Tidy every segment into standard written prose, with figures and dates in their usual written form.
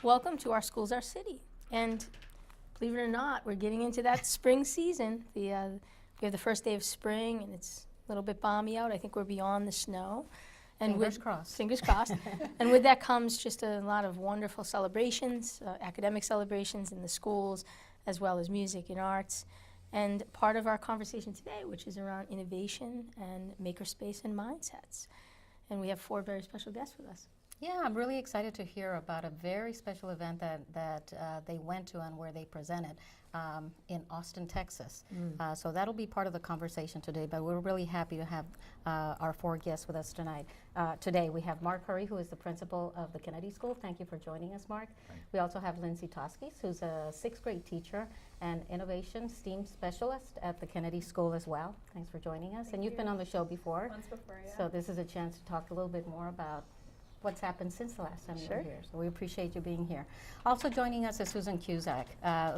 Welcome to Our Schools, Our City. And believe it or not, we're getting into that spring season. We have the first day of spring, and it's a little bit balmy out. I think we're beyond the snow. And Fingers crossed. Fingers crossed. And with that comes just a lot of wonderful celebrations, academic celebrations in the schools, as well as music and arts. And part of our conversation today, which is around innovation and makerspace and mindsets. And we have 4 very special guests with us. Yeah, I'm really excited to hear about a very special event that they went to and where they presented in Austin, Texas. So that'll be part of the conversation today, but we're really happy to have our 4 guests with us tonight. Today we have Mark Hurrie, who is the principal of the Kennedy School. Thank you for joining us, Mark. We also have Lindsey Tosches, who's a 6th grade teacher and innovation STEAM specialist at the Kennedy School as well. Thanks for joining us. And you've been on the show before. Once before, yeah. So this is a chance to talk a little bit more about what's happened since the last time you were here. So we appreciate you being here. Also joining us is Susan Cusack,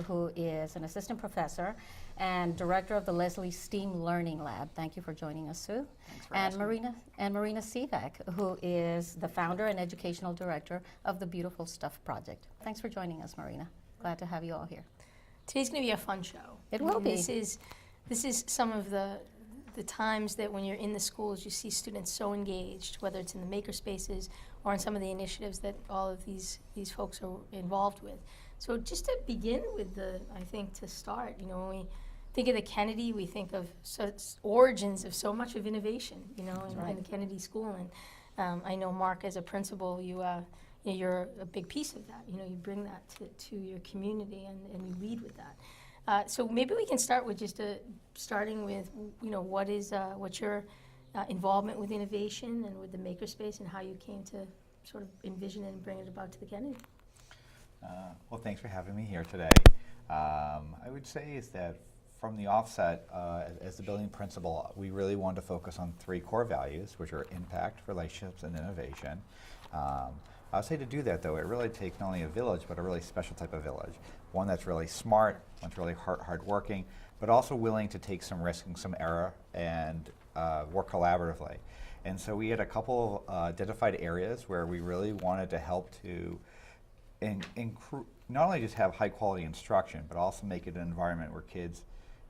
who is an assistant professor and director of the Lesley STEAM Learning Lab. Thank you for joining us, Sue. Thanks for asking. Marina Seevak, who is the founder and educational director of the Beautiful Stuff Project. Thanks for joining us, Marina. Glad to have you all here. Today's going to be a fun show. It will be. This is some of the times that when you're in the schools, you see students so engaged, whether it's in the makerspaces or in some of the initiatives that all of these folks are involved with. So just to begin with I think to start, when we think of the Kennedy, we think of origins of so much of innovation, in the Kennedy School. And I know, Mark, as a principal, you're a big piece of that. You bring that to your community and you lead with that. So maybe we can start with starting with, what's your involvement with innovation and with the makerspace and how you came to sort of envision it and bring it about to the Kennedy. Well, thanks for having me here today. I would say is that from the offset, as the building principal, we really wanted to focus on 3 core values, which are impact, relationships, and innovation. I would say to do that, though, it really takes not only a village, but a really special type of village. One that's really smart, one's really hardworking, but also willing to take some risk and some error and work collaboratively. And so we had a couple of identified areas where we really wanted to help to not only just have high quality instruction, but also make it an environment where kids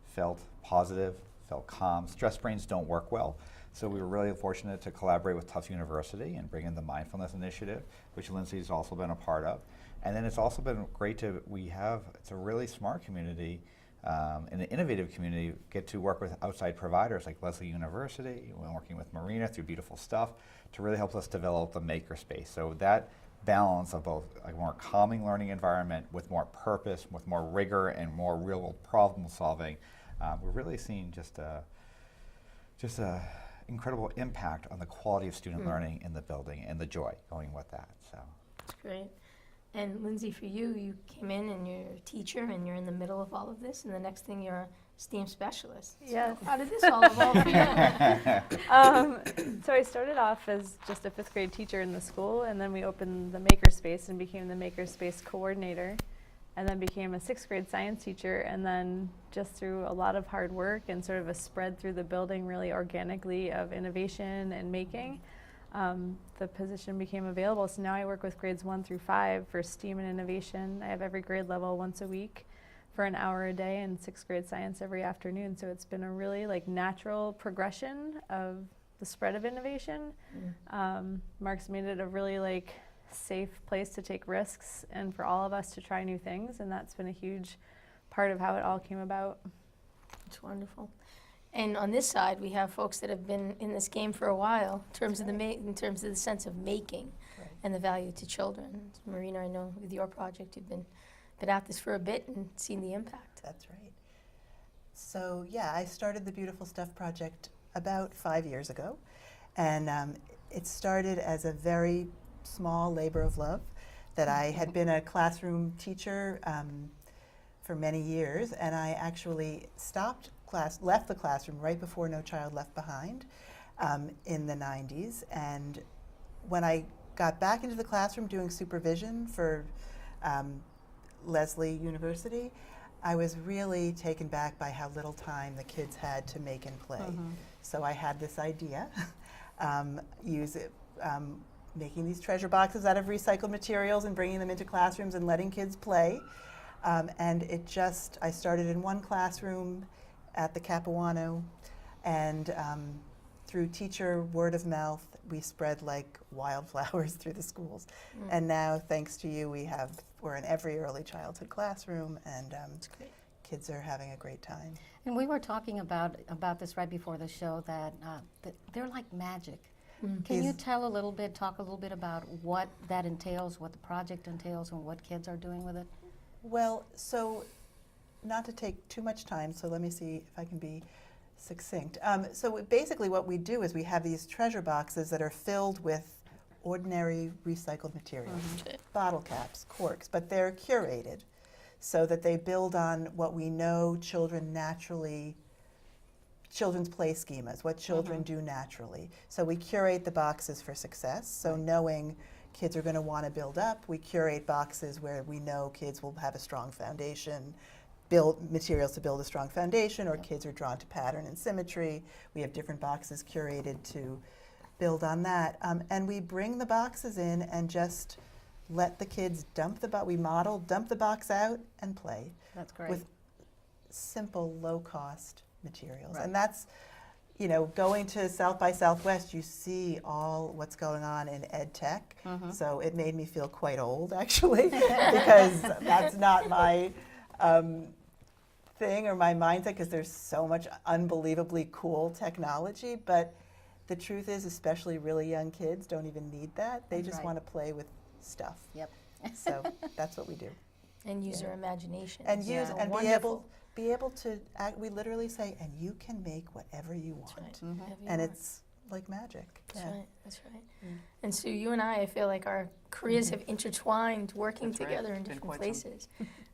felt positive, felt calm. Stressed brains don't work well. So we were really fortunate to collaborate with Tufts University and bring in the mindfulness initiative, which Lindsey's also been a part of. And then it's also been great it's a really smart community and an innovative community, get to work with outside providers like Lesley University, we're working with Marina through Beautiful Stuff to really help us develop the makerspace. So that balance of both a more calming learning environment with more purpose, with more rigor and more real world problem solving, we're really seeing just a incredible impact on the quality of student learning in the building and the joy going with that. So That's great. And Lindsey, for you came in and you're a teacher and you're in the middle of all of this, and the next thing you're a STEAM specialist. Yes. So how did this all evolve for you? So I started off as just a 5th grade teacher in the school, and then we opened the Makerspace and became the Makerspace coordinator, and then became a 6th grade science teacher, and then just through a lot of hard work and sort of a spread through the building really organically of innovation and making, the position became available. So now I work with grades 1 through 5 for STEAM and innovation. I have every grade level once a week for an hour a day, and 6th grade science every afternoon. So it's been a really natural progression of the spread of innovation. Mark's made it a really safe place to take risks and for all of us to try new things, and that's been a huge part of how it all came about. It's wonderful. And on this side, we have folks that have been in this game for a while in terms of the sense of making and the value to children. Marina, I know with your project, you've been at this for a bit and seen the impact. That's right. So yeah, I started the Beautiful Stuff project about 5 years ago, and it started as a very small labor of love that I had been a classroom teacher for many years, and I actually left the classroom right before No Child Left Behind in the 90s. And when I got back into the classroom doing supervision for Lesley University, I was really taken back by how little time the kids had to make and play. So I had this idea, making these treasure boxes out of recycled materials and bringing them into classrooms and letting kids play. And I started in one classroom at the Capuano, and through teacher word of mouth, we spread like wildflowers through the schools. And now, thanks to you, we're in every early childhood classroom, and kids are having a great time. And we were talking about this right before the show, that they're like magic. Can you talk a little bit about what that entails, what the project entails, and what kids are doing with it? Well, so not to take too much time, so let me see if I can be succinct. So basically what we do is we have these treasure boxes that are filled with ordinary recycled materials, bottle caps, corks, but they're curated so that they build on what we know children's play schemas, what children do naturally. So we curate the boxes for success, so knowing kids are going to want to build up, we curate boxes where we know kids will have a strong foundation, build materials to build a strong foundation, or kids are drawn to pattern and symmetry. We have different boxes curated to build on that. And we bring the boxes in and just let the kids dump the box out and play. That's great. With simple, low-cost materials. And that's, going to South by Southwest, you see all what's going on in ed tech. So it made me feel quite old, actually, because that's not my thing or my mindset, because there's so much unbelievably cool technology. But the truth is, especially really young kids don't even need that. They just want to play with stuff. Yep. So that's what we do. And use their imagination. And So and wonderful. be able to act. We literally say, and you can make whatever you want. That's right. Whatever you And want. it's like magic. That's right. That's right. And Sue, you and I feel like our careers have intertwined, working That's right. together in Been different quite places.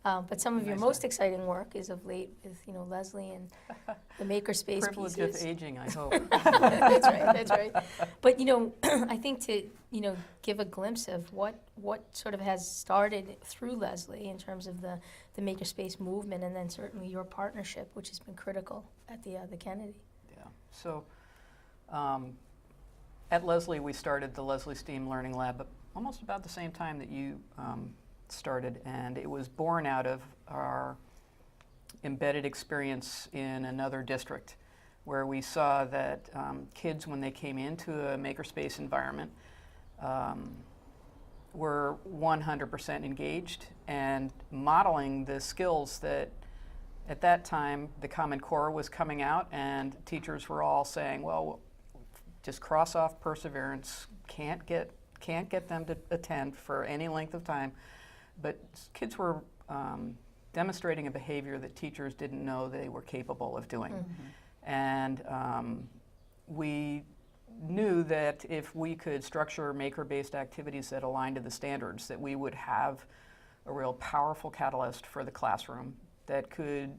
But some of your Nice most time. exciting work is of late with Lesley and the Makerspace Privilege pieces. of aging, I hope. That's right. That's right. But I think to give a glimpse of what sort of has started through Lesley in terms of the Makerspace movement, and then certainly your partnership, which has been critical at the Kennedy. Yeah. So at Lesley, we started the Lesley STEAM Learning Lab almost about the same time that you started, and it was born out of our embedded experience in another district, where we saw that kids, when they came into a Makerspace environment, were 100% engaged and modeling the skills that at that time the Common Core was coming out, and teachers were all saying, well, just cross off perseverance, can't get them to attend for any length of time. But kids were demonstrating a behavior that teachers didn't know they were capable of doing. And we knew that if we could structure maker-based activities that aligned to the standards, that we would have a real powerful catalyst for the classroom that could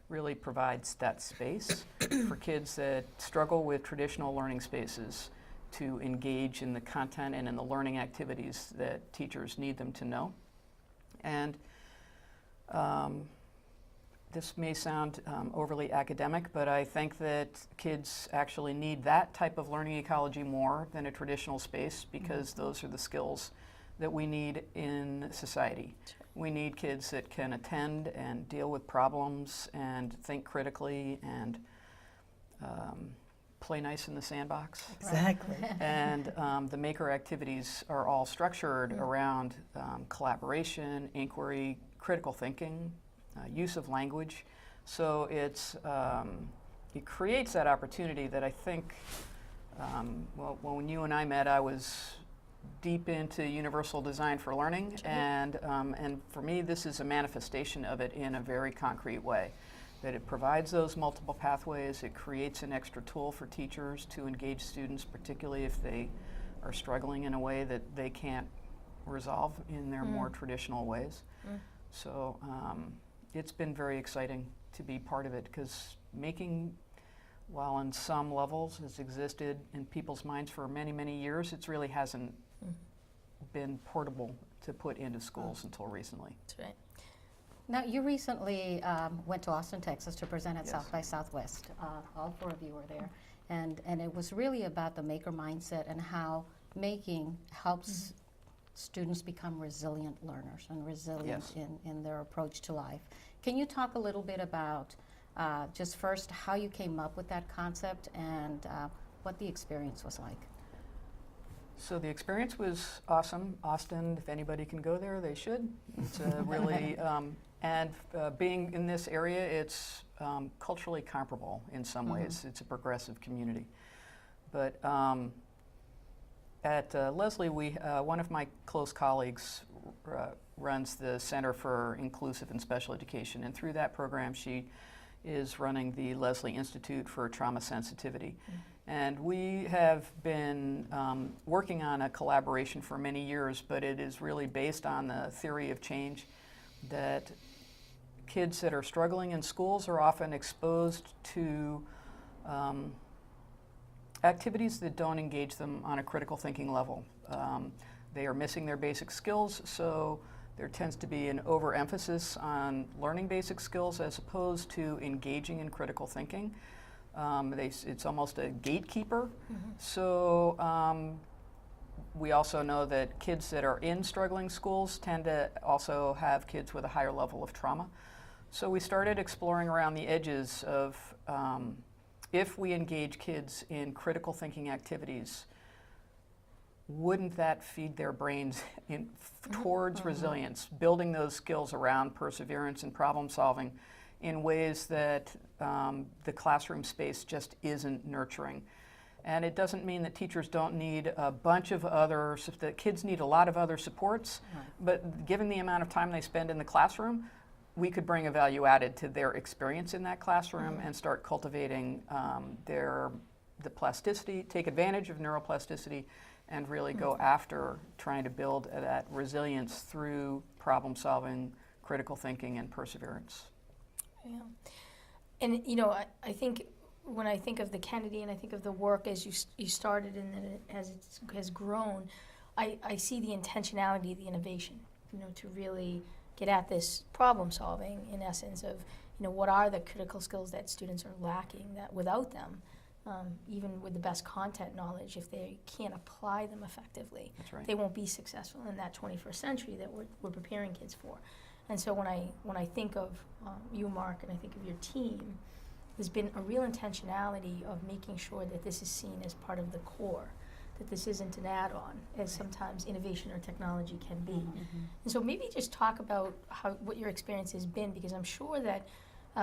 really provide that space for kids that struggle with traditional learning spaces to engage in the content and in the learning activities that teachers need them to know. And this may sound overly academic, but I think that kids actually need that type of learning ecology more than a traditional space, because those are the skills that we need in society. We need kids that can attend and deal with problems and think critically and play nice in the sandbox. Exactly. And the maker activities are all structured around collaboration, inquiry, critical thinking, use of language. So it creates that opportunity that I think, when you and I met, I was deep into universal design for learning, and for me this is a manifestation of it in a very concrete way. That it provides those multiple pathways, it creates an extra tool for teachers to engage students, particularly if they are struggling in a way that they can't resolve in their more traditional ways. So it's been very exciting to be part of it, because making, while on some levels has existed in people's minds for many, many years, it really hasn't been portable to put into schools until recently. That's right. Now, you recently went to Austin, Texas to present at Yes. South by Southwest. All four of you were there. And it was really about the maker mindset and how making helps students become resilient learners and resilient Yes. in their approach to life. Can you talk a little bit about just first how you came up with that concept and what the experience was like? So the experience was awesome. Austin, if anybody can go there, they should. It's a really, being in this area, it's culturally comparable in some ways. It's a progressive community. But at Lesley, one of my close colleagues runs the Center for Inclusive and Special Education, and through that program, she is running the Lesley Institute for Trauma Sensitivity. And we have been working on a collaboration for many years, but it is really based on the theory of change that kids that are struggling in schools are often exposed to activities that don't engage them on a critical thinking level. They are missing their basic skills, so there tends to be an overemphasis on learning basic skills as opposed to engaging in critical thinking. It's almost a gatekeeper. So we also know that kids that are in struggling schools tend to also have kids with a higher level of trauma. So we started exploring around the edges of if we engage kids in critical thinking activities, wouldn't that feed their brains towards resilience, building those skills around perseverance and problem solving in ways that the classroom space just isn't nurturing. And it doesn't mean that teachers don't need a bunch of that kids need a lot of other supports, but given the amount of time they spend in the classroom, we could bring a value added to their experience in that classroom and start cultivating the plasticity, take advantage of neuroplasticity, and really go after trying to build that resilience through problem solving, critical thinking, and perseverance. Yeah. And you know, I think when I think of the Kennedy and I think of the work as you started and then as it has grown, I see the intentionality, the innovation, you know, to really get at this problem solving in essence of, you know, what are the critical skills that students are lacking that without them, even with the best content knowledge, if they can't apply them effectively, That's right. they won't be successful in that 21st century that we're preparing kids for. And so when I think of you, Mark, and I think of your team, there's been a real intentionality of making sure that this is seen as part of the core, that this isn't an add-on, as sometimes innovation or technology can be. And so maybe just talk about what your experience has been, because I'm sure that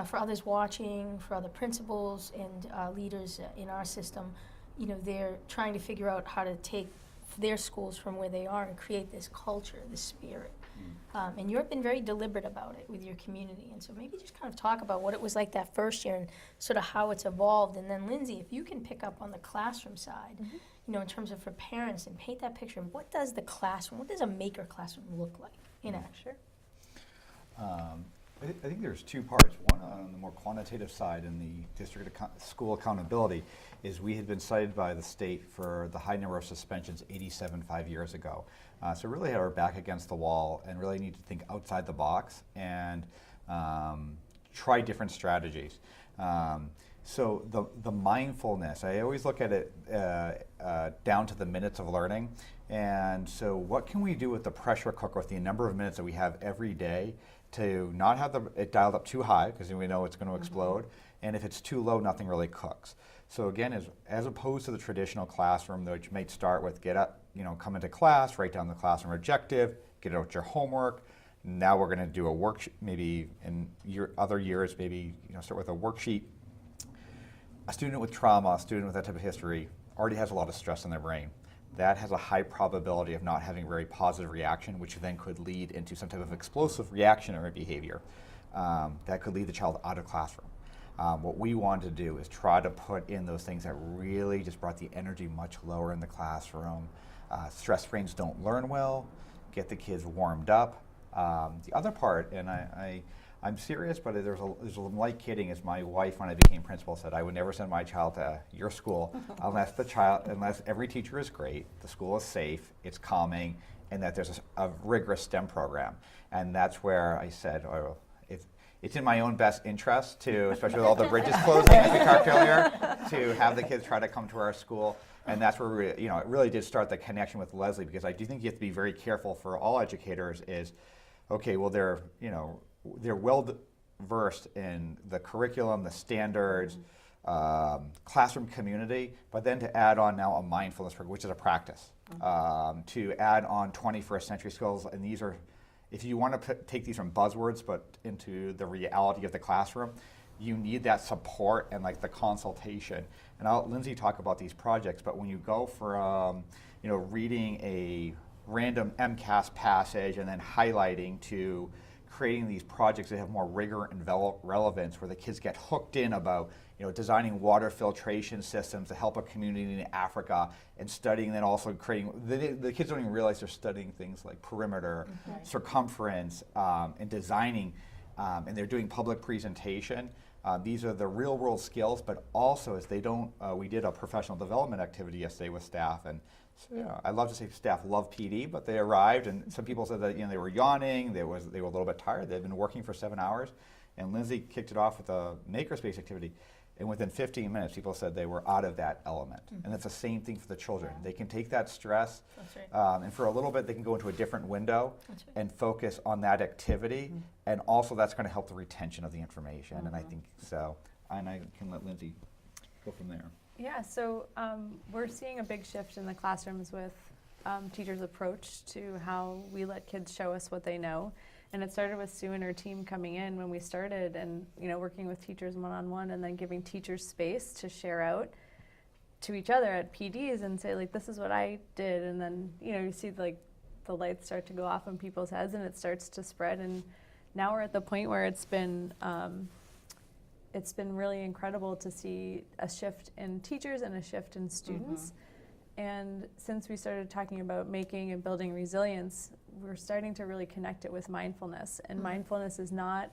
for others watching, for other principals and leaders in our system, you know, they're trying to figure out how to take their schools from where they are and create this culture, this spirit. And you've been very deliberate about it with your community. And so maybe just kind of talk about what it was like that first year and sort of how it's evolved. And then Lindsey, if you can pick up on the classroom side, you know, in terms of for parents and paint that picture, what does a maker classroom look like in action? I think there's two parts. One on the more quantitative side in the district school accountability is we had been cited by the state for the high number of suspensions, 87 5 years ago. So really had our back against the wall and really need to think outside the box and try different strategies. So the mindfulness, I always look at it down to the minutes of learning. And so what can we do with the pressure cooker with the number of minutes that we have every day to not have it dialed up too high, because we know it's going to explode, and if it's too low, nothing really cooks. So again, as opposed to the traditional classroom, which might start with get up, you know, come into class, write down the classroom objective, get out your homework. Now we're going to do a worksheet. Maybe in other years, maybe, you know, start with a worksheet. A student with trauma, a student with that type of history, already has a lot of stress in their brain. That has a high probability of not having a very positive reaction, which then could lead into some type of explosive reactionary behavior that could lead the child out of classroom. What we wanted to do is try to put in those things that really just brought the energy much lower in the classroom. Stress brains don't learn well, get the kids warmed up. The other part, and I'm serious, but there's a light kidding, as my wife, when I became principal, said I would never send my child to your school unless every teacher is great, the school is safe, it's calming, and that there's a rigorous STEM program. And that's where I said, it's in my own best interest to, especially with all the bridges closing, as we talked earlier, to have the kids try to come to our school. And that's where we, you know, it really did start the connection with Lesley, because I do think you have to be very careful for all educators is, okay, well, they're, you know, they're well versed in the curriculum, the standards, classroom community, but then to add on now a mindfulness program, which is a practice, to add on 21st century skills. And these are, if you want to take these from buzzwords but into the reality of the classroom, you need that support and like the consultation. And I'll let Lindsey talk about these projects, but when you go from, you know, reading a random MCAS passage and then highlighting to creating these projects that have more rigor and relevance, where the kids get hooked in about, you know, designing water filtration systems to help a community in Africa, and studying, then also creating, the kids don't even realize they're studying things like perimeter, circumference, and designing, and they're doing public presentation. These are the real world skills, but also as they don't, we did a professional development activity yesterday with staff, and so, you know, I love to say staff love PD, but they arrived and some people said that, you know, they were yawning, they were a little bit tired, they'd been working for 7 hours, and Lindsey kicked it off with a Makerspace activity, and within 15 minutes people said they were out of that element. And it's the same thing for the children. They can take that stress, and for a little bit they can go into a different window and focus on that activity, and also that's going to help the retention of the information, and I think so. And I can let Lindsey go from there. Yeah, so we're seeing a big shift in the classrooms with teachers' approach to how we let kids show us what they know. And it started with Sue and her team coming in when we started, and, you know, working with teachers one-on-one, and then giving teachers space to share out to each other at PDs and say, like, this is what I did. And then, you know, you see like the lights start to go off in people's heads and it starts to spread. And now we're at the point where it's been really incredible to see a shift in teachers and a shift in students. And since we started talking about making and building resilience, we're starting to really connect it with mindfulness. And mindfulness is not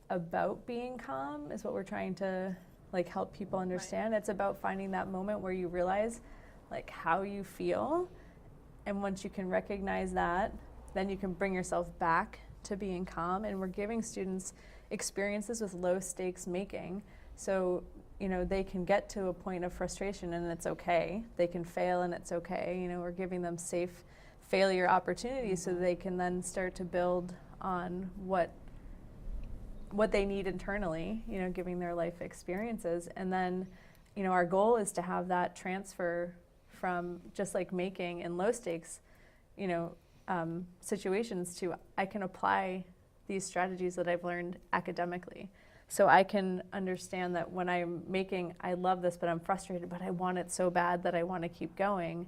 about being calm, is what we're trying to like help people understand. It's about finding that moment where you realize like how you feel. And once you can recognize that, then you can bring yourself back to being calm. And we're giving students experiences with low stakes making. So, you know, they can get to a point of frustration and it's okay. They can fail and it's okay. You know, we're giving them safe failure opportunities so they can then start to build on what they need internally, you know, giving their life experiences. And then, you know, our goal is to have that transfer from just like making in low stakes, you know, situations to I can apply these strategies that I've learned academically. So I can understand that when I'm making, I love this, but I'm frustrated, but I want it so bad that I want to keep going.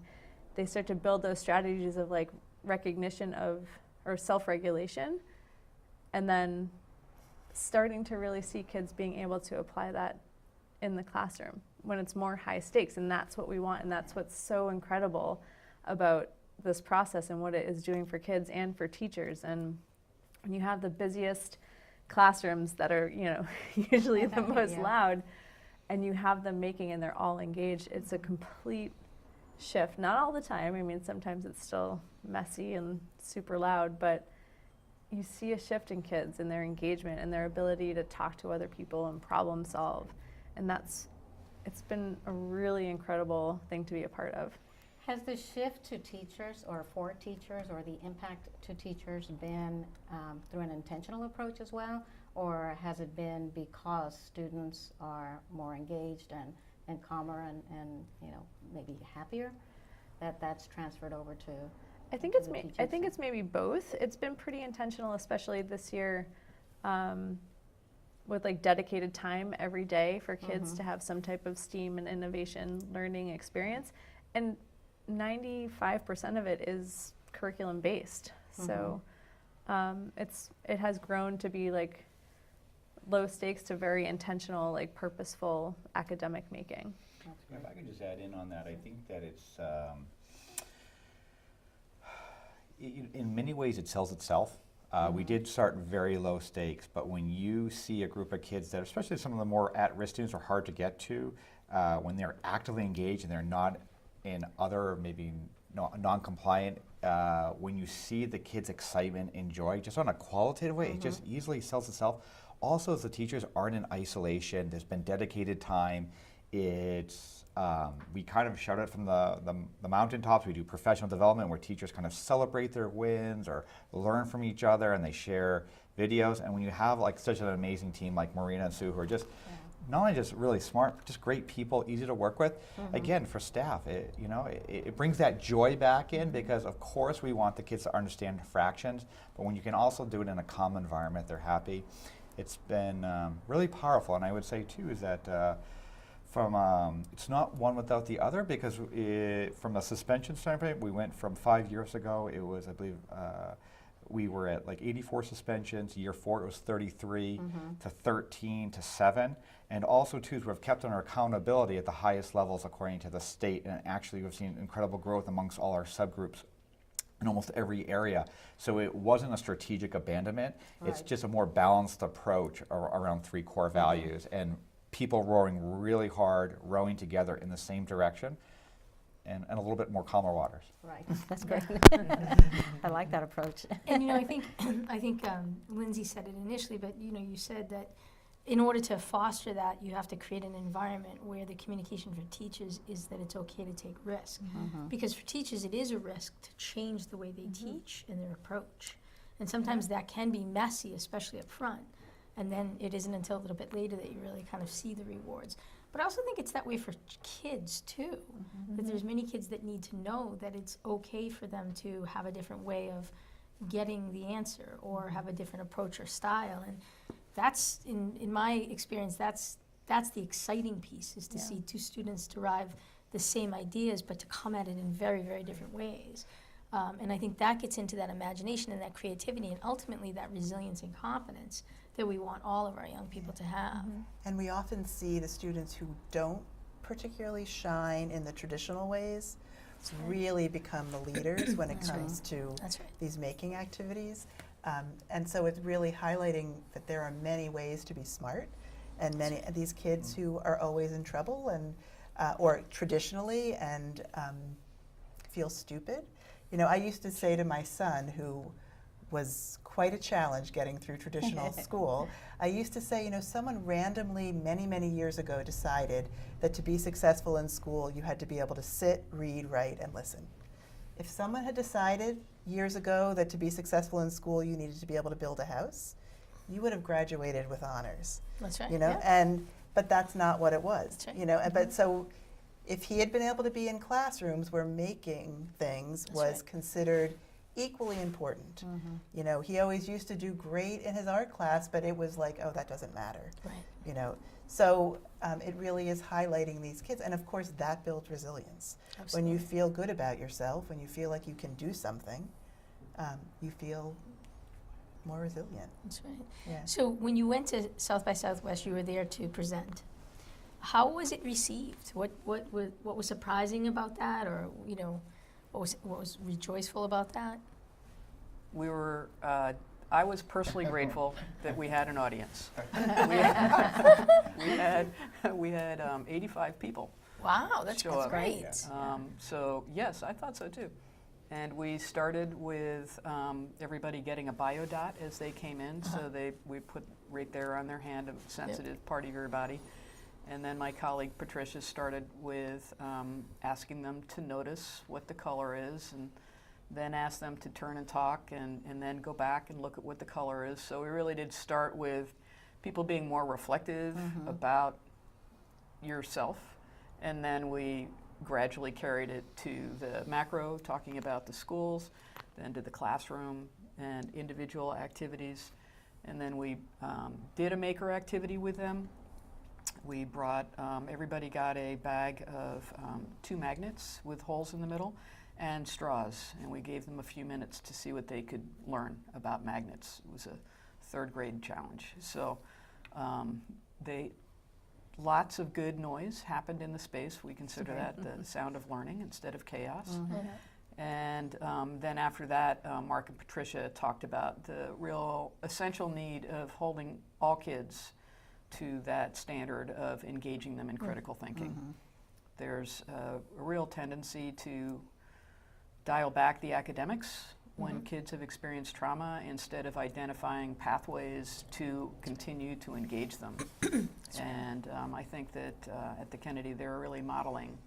They start to build those strategies of like recognition of, or self-regulation, and then starting to really see kids being able to apply that in the classroom when it's more high stakes. And that's what we want, and that's what's so incredible about this process and what it is doing for kids and for teachers. And when you have the busiest classrooms that are, you know, usually the most loud, and you have them making and they're all engaged, it's a complete shift. Not all the time. I mean, sometimes it's still messy and super loud, but you see a shift in kids and their engagement and their ability to talk to other people and problem solve. And it's been a really incredible thing to be a part of. Has the shift to teachers or for teachers, or the impact to teachers been through an intentional approach as well? Or has it been because students are more engaged and calmer and you know, maybe happier, that's transferred over to I think it's maybe both. It's been pretty intentional, especially this year, with like dedicated time every day for kids to have some type of STEAM and innovation learning experience. And 95% of it is curriculum based. So it has grown to be like low stakes to very intentional, like purposeful academic making. If I can just add in on that, I think that it's, in many ways it sells itself. We did start very low stakes, but when you see a group of kids that, especially some of the more at-risk students, are hard to get to, when they're actively engaged and they're not in other maybe non-compliant, when you see the kids' excitement and joy, just on a qualitative way, it just easily sells itself. Also, as the teachers aren't in isolation, there's been dedicated time, It's we kind of shout it from the mountaintops. We do professional development where teachers kind of celebrate their wins or learn from each other, and they share videos. And when you have like such an amazing team like Marina and Sue, who are just not only just really smart, but just great people, easy to work with. Again, for staff, it brings that joy back in, because of course we want the kids to understand fractions, but when you can also do it in a calm environment, they're happy. It's been really powerful, and I would say too is that it's not one without the other, because from a suspension standpoint, we went from 5 years ago, it was, I believe, we were at like 84 suspensions. Year 4 it was 33 to 13 to 7. And also too, we've kept on our accountability at the highest levels according to the state, and actually we've seen incredible growth amongst all our subgroups in almost every area. So it wasn't a strategic abandonment, it's just a more balanced approach around 3 core values, and people rowing really hard, rowing together in the same direction, and a little bit more calmer waters. Right, that's great. I like that approach. And I think Lindsey said it initially, but you said that in order to foster that, you have to create an environment where the communication for teachers is that it's okay to take risk. Because for teachers, it is a risk to change the way they teach and their approach. And sometimes that can be messy, especially up front. And then it isn't until a little bit later that you really kind of see the rewards. But I also think it's that way for kids too, that there's many kids that need to know that it's okay for them to have a different way of getting the answer or have a different approach or style. And that's, in my experience, that's the exciting piece, is to see 2 students derive the same ideas but to come at it in very, very different ways. And I think that gets into that imagination and that creativity and ultimately that resilience and confidence that we want all of our young people to have. And we often see the students who don't particularly shine in the traditional ways really become the leaders when it comes to these making activities. And so it's really highlighting that there are many ways to be smart, and many of these kids who are always in trouble and or traditionally and feel stupid. I used to say to my son, who was quite a challenge getting through traditional school, I used to say, someone randomly many, many years ago decided that to be successful in school, you had to be able to sit, read, write, and listen. If someone had decided years ago that to be successful in school, you needed to be able to build a house, you would have graduated with honors. That's right. But that's not what it was. That's right. But so if he had been able to be in classrooms where making things was considered equally important. He always used to do great in his art class, but it was like, oh, that doesn't matter. Right. So it really is highlighting these kids, and of course that builds resilience. Absolutely. When you feel good about yourself, when you feel like you can do something, you feel more resilient. That's right. Yeah. So when you went to South by Southwest, you were there to present. How was it received? What was surprising about that, or what was rejoiceful about that? We were, I was personally grateful that we had an audience. We had 85 people. Wow, that's show up. great. So yes, I thought so too. And we started with everybody getting a biodot as they came in. So we put right there on their hand a sensitive part of your body. And then my colleague Patricia started with asking them to notice what the color is, and then ask them to turn and talk, and then go back and look at what the color is. So we really did start with people being more reflective about yourself, and then we gradually carried it to the macro, talking about the schools, then to the classroom and individual activities. And then we did a maker activity with them. We brought, everybody got a bag of 2 magnets with holes in the middle and straws, and we gave them a few minutes to see what they could learn about magnets. It was a 3rd grade challenge. So lots of good noise happened in the space. We consider that the sound of learning instead of chaos. And then after that, Mark and Patricia talked about the real essential need of holding all kids to that standard of engaging them in critical thinking. There's a real tendency to dial back the academics when kids have experienced trauma instead of identifying pathways to continue to engage them. And I think that at the Kennedy, they're really modeling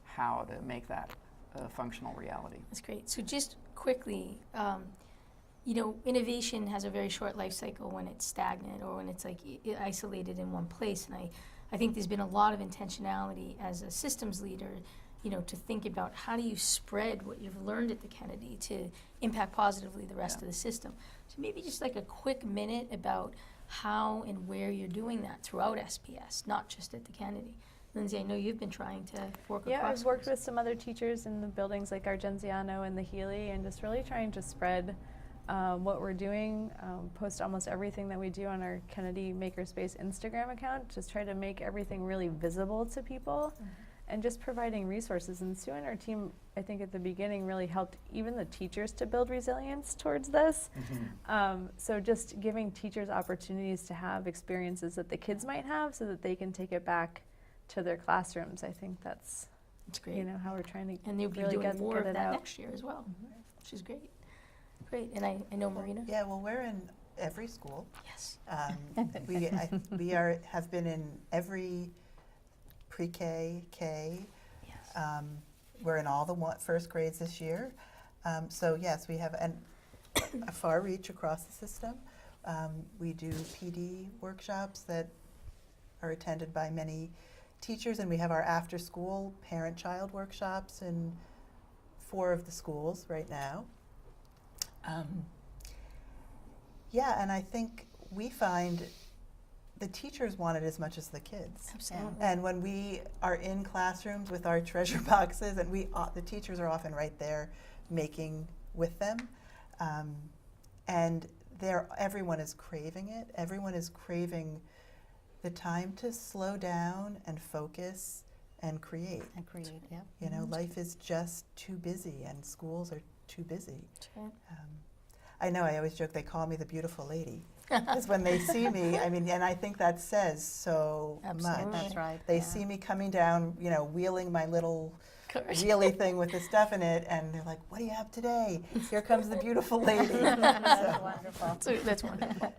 how to make that a functional reality. That's great. So just quickly, you know, innovation has a very short life cycle when it's stagnant or when it's like isolated in one place. And I think there's been a lot of intentionality as a systems leader, you know, to think about how do you spread what you've learned at the Kennedy to impact positively the rest of the system. So maybe just like a quick minute about how and where you're doing that throughout SPS, not just at the Kennedy. Lindsey, I know you've been trying to work Yeah, across I've worked schools. with some other teachers in the buildings like Argenziano and the Healy, and just really trying to spread what we're doing, post almost everything that we do on our Kennedy Makerspace Instagram account, just try to make everything really visible to people, and just providing resources. And Sue and our team, I think at the beginning, really helped even the teachers to build resilience towards this. So just giving teachers opportunities to have experiences that the kids might have so that they can take it back to their classrooms. I think that's great. you know, how we're trying to And they'll be really doing more get of it that out. next year as well, which is great. Great. And I know Marina. Yeah, well, we're in every school. Yes. We have been in every pre-K, K. Yes. We're in all the first grades this year. So yes, we have a far reach across the system. We do PD workshops that are attended by many teachers, and we have our after-school parent-child workshops in 4 of the schools right now. Yeah, and I think we find the teachers want it as much as the kids. Absolutely. And when we are in classrooms with our treasure boxes, and the teachers are often right there making with them, and everyone is craving it. Everyone is craving the time to slow down and focus and create. And create, yeah. You know, life is just too busy, and schools are too busy. That's right. I know, I always joke, they call me the beautiful lady. Because when they see me, I mean, and I think that says so Absolutely. much. That's right. They yeah. see me coming down, you know, wheeling my little Correct. wheelie thing with the stuff in it, and they're like, what do you have today? Here comes the beautiful lady. That's wonderful. So that's wonderful.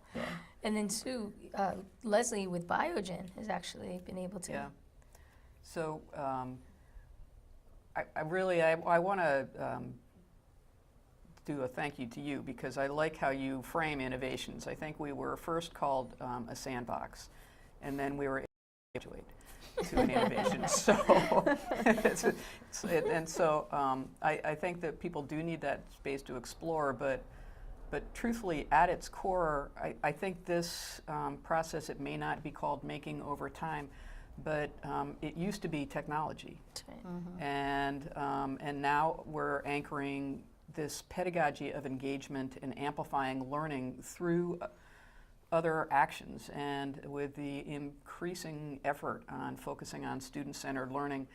And then Sue, Lesley with Biogen has actually been able to. Yeah. So I want to do a thank you to you, because I like how you frame innovations. I think we were first called a sandbox, and then we were to an innovation. So, I think that people do need that space to explore, but truthfully, at its core, I think this process, it may not be called making over time, but it used to be technology. That's right. And now we're anchoring this pedagogy of engagement and amplifying learning through other actions. And with the increasing effort on focusing on student-centered learning,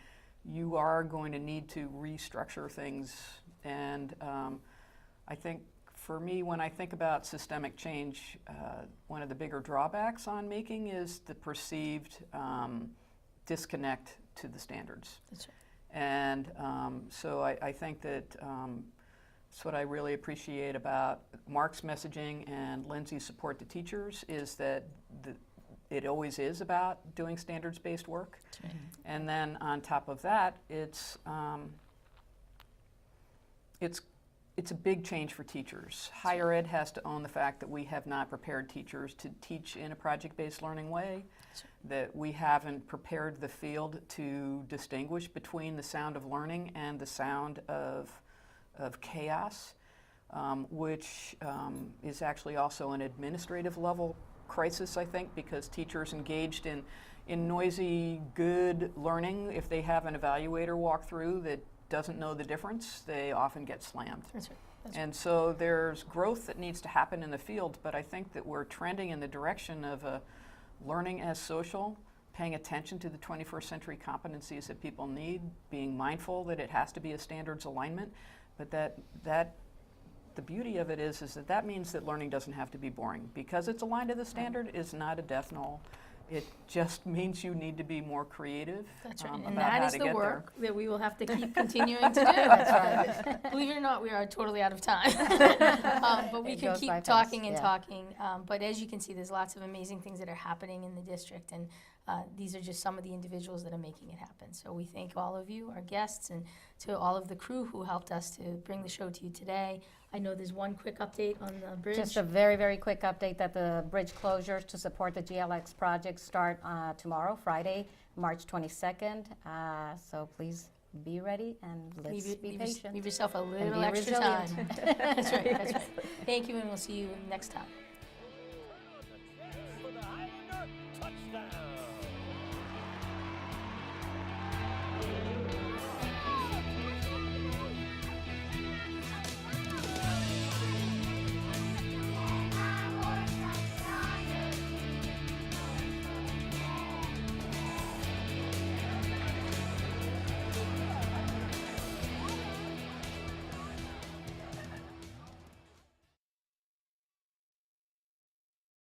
you are going to need to restructure things. And I think for me, when I think about systemic change, one of the bigger drawbacks on making is the perceived disconnect to the standards. That's right. And so I think that it's what I really appreciate about Mark's messaging and Lindsey's support to teachers is that it always is about doing standards-based work. That's right. And then on top of that, it's a big change for teachers. Higher ed has to own the fact that we have not prepared teachers to teach in a project-based learning way, that we haven't prepared the field to distinguish between the sound of learning and the sound of chaos, which is actually also an administrative level crisis, I think, because teachers engaged in noisy, good learning, if they have an evaluator walk through that doesn't know the difference, they often get slammed. That's right. That's And so there's growth that needs to happen in the field, but I think that we're trending in the direction of learning as social, paying attention to the 21st century competencies that people need, being mindful that it has to be a standards alignment, but that the beauty of it is that means that learning doesn't have to be boring. Because it's aligned to the standard is not a death knell. It just means you need to be more creative That's right. about And how that is to the get work that we will have to keep continuing to do. That's right. Believe it or not, we are totally out of time. But we It could goes keep by fast, talking and yeah. talking. But as you can see, there's lots of amazing things that are happening in the district. And these are just some of the individuals that are making it happen. So we thank all of you, our guests, and to all of the crew who helped us to bring the show to you today. I know there's one quick update on the bridge. Just a very, very quick update that the bridge closures to support the GLX project start tomorrow, Friday, March 22nd. So please be ready and let's be patient. Leave yourself a little be extra time. resilient. That's right. That's right. Thank you, and we'll see you next time.